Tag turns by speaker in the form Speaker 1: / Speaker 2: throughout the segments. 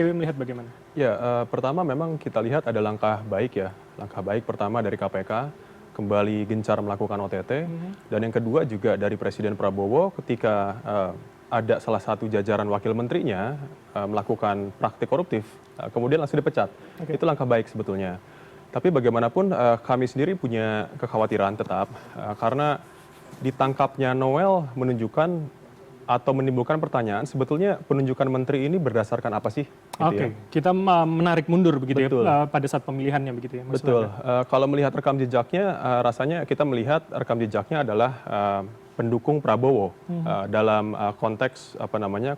Speaker 1: ICW melihat bagaimana?
Speaker 2: Ya, pertama memang kita lihat ada langkah baik ya. Langkah baik pertama dari KPK, kembali gencar melakukan OTT. Dan yang kedua juga dari Presiden Prabowo ketika ada salah satu jajaran wakil menterinya melakukan praktik koruptif, kemudian langsung dipecat. Itu langkah baik sebetulnya. Tapi bagaimanapun kami sendiri punya kekhawatiran tetap, karena ditangkapnya Noel menunjukkan atau menimbulkan pertanyaan, sebetulnya penunjukan menteri ini berdasarkan apa sih? Gitu ya.
Speaker 1: Kita menarik mundur begitu
Speaker 2: Betul.
Speaker 1: ya pada saat pemilihannya begitu ya, Mas
Speaker 2: Betul.
Speaker 1: Landa?
Speaker 2: Kalau melihat rekam jejaknya, rasanya kita melihat rekam jejaknya adalah pendukung Prabowo dalam konteks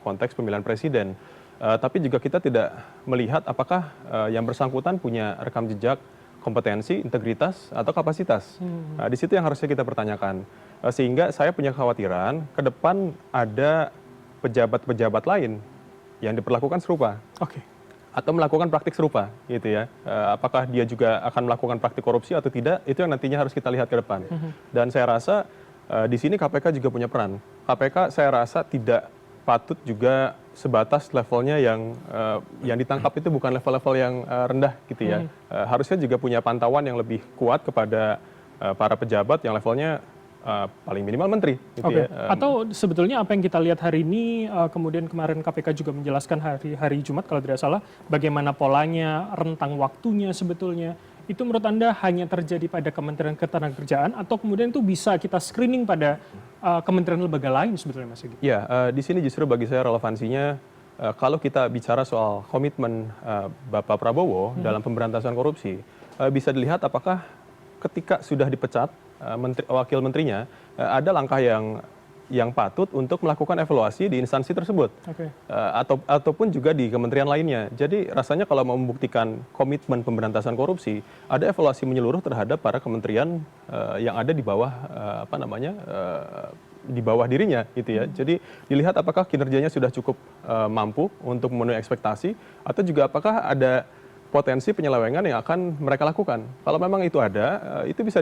Speaker 2: konteks pemilihan presiden. Tapi juga kita tidak melihat apakah yang bersangkutan punya rekam jejak kompetensi, integritas, atau kapasitas. Di situ yang harusnya kita pertanyakan. Sehingga saya punya kekhawatiran ke depan ada pejabat-pejabat lain yang diperlakukan serupa. Atau melakukan praktik serupa gitu ya. Apakah dia juga akan melakukan praktik korupsi atau tidak, itu yang nantinya harus kita lihat ke depan. Dan saya rasa di sini KPK juga punya peran. KPK saya rasa tidak patut juga sebatas levelnya yang ditangkap itu bukan level-level yang rendah gitu ya. Harusnya juga punya pantauan yang lebih kuat kepada para pejabat yang levelnya paling minimal menteri. Gitu ya.
Speaker 1: Atau sebetulnya apa yang kita lihat hari ini, kemudian kemarin KPK juga menjelaskan hari Jumat kalau tidak salah, bagaimana polanya, rentang waktunya sebetulnya, itu menurut Anda hanya terjadi pada Kementerian Ketenagakerjaan atau kemudian itu bisa kita screening pada kementerian lembaga lain sebetulnya, Mas Egy?
Speaker 2: Ya, di sini justru bagi saya relevansinya kalau kita bicara soal komitmen Bapak Prabowo dalam pemberantasan korupsi, bisa dilihat apakah ketika sudah dipecat wakil menterinya, ada langkah yang patut untuk melakukan evaluasi di instansi tersebut, ataupun juga di kementerian lainnya. Jadi rasanya kalau mau membuktikan komitmen pemberantasan korupsi, ada evaluasi menyeluruh terhadap para kementerian yang ada di bawah di bawah dirinya, gitu ya. Jadi dilihat apakah kinerjanya sudah cukup mampu untuk memenuhi ekspektasi, atau juga apakah ada potensi penyelewengan yang akan mereka lakukan. Kalau memang itu ada, itu bisa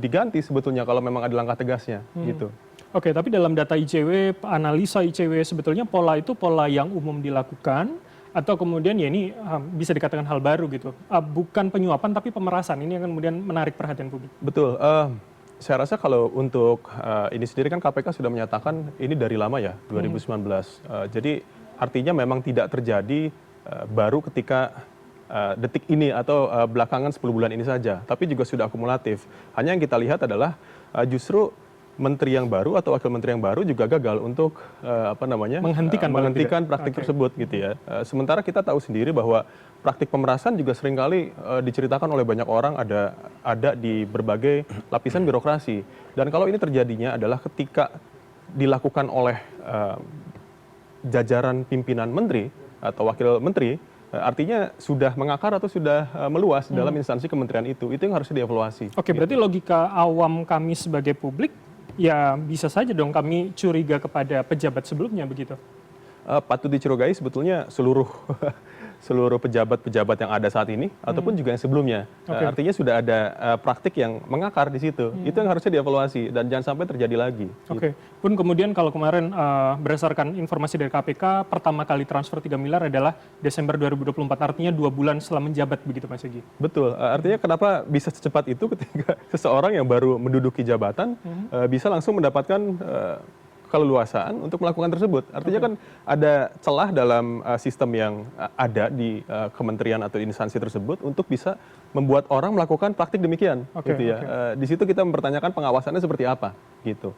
Speaker 2: diganti sebetulnya kalau memang ada langkah tegasnya, gitu.
Speaker 1: Tapi dalam data ICW, analisa ICW sebetulnya pola itu pola yang umum dilakukan, atau kemudian ya ini bisa dikatakan hal baru gitu. Bukan penyuapan tapi pemerasan, ini yang kemudian menarik perhatian publik.
Speaker 2: Betul. Saya rasa kalau untuk ini sendiri kan KPK sudah menyatakan ini dari lama ya, 2019. Jadi artinya memang tidak terjadi baru ketika detik ini atau belakangan 10 bulan ini saja, tapi juga sudah akumulatif. Hanya yang kita lihat adalah justru menteri yang baru atau wakil menteri yang baru juga gagal untuk menghentikan praktik tersebut gitu ya. Sementara kita tahu sendiri bahwa praktik pemerasan juga seringkali diceritakan oleh banyak orang ada di berbagai lapisan birokrasi. Dan kalau ini terjadinya adalah ketika dilakukan oleh jajaran pimpinan menteri atau wakil menteri, artinya sudah mengakar atau sudah meluas dalam instansi kementerian itu yang harusnya dievaluasi.
Speaker 1: Berarti logika awam kami sebagai publik, ya bisa saja dong kami curiga kepada pejabat sebelumnya begitu?
Speaker 2: Patut dicurigai sebetulnya seluruh pejabat-pejabat yang ada saat ini ataupun juga yang sebelumnya. Artinya sudah ada praktik yang mengakar di situ. Itu yang harusnya dievaluasi dan jangan sampai terjadi lagi.
Speaker 1: Pun kemudian kalau kemarin berdasarkan informasi dari KPK, pertama kali transfer 3 miliar adalah Desember 2024, artinya 2 bulan setelah menjabat begitu, Mas Egy?
Speaker 2: Betul. Artinya kenapa bisa secepat itu ketika seseorang yang baru menduduki jabatan bisa langsung mendapatkan keleluasaan untuk melakukan tersebut. Artinya kan ada celah dalam sistem yang ada di kementerian atau instansi tersebut untuk bisa membuat orang melakukan praktik demikian. Gitu ya. Di situ kita mempertanyakan pengawasannya seperti apa gitu.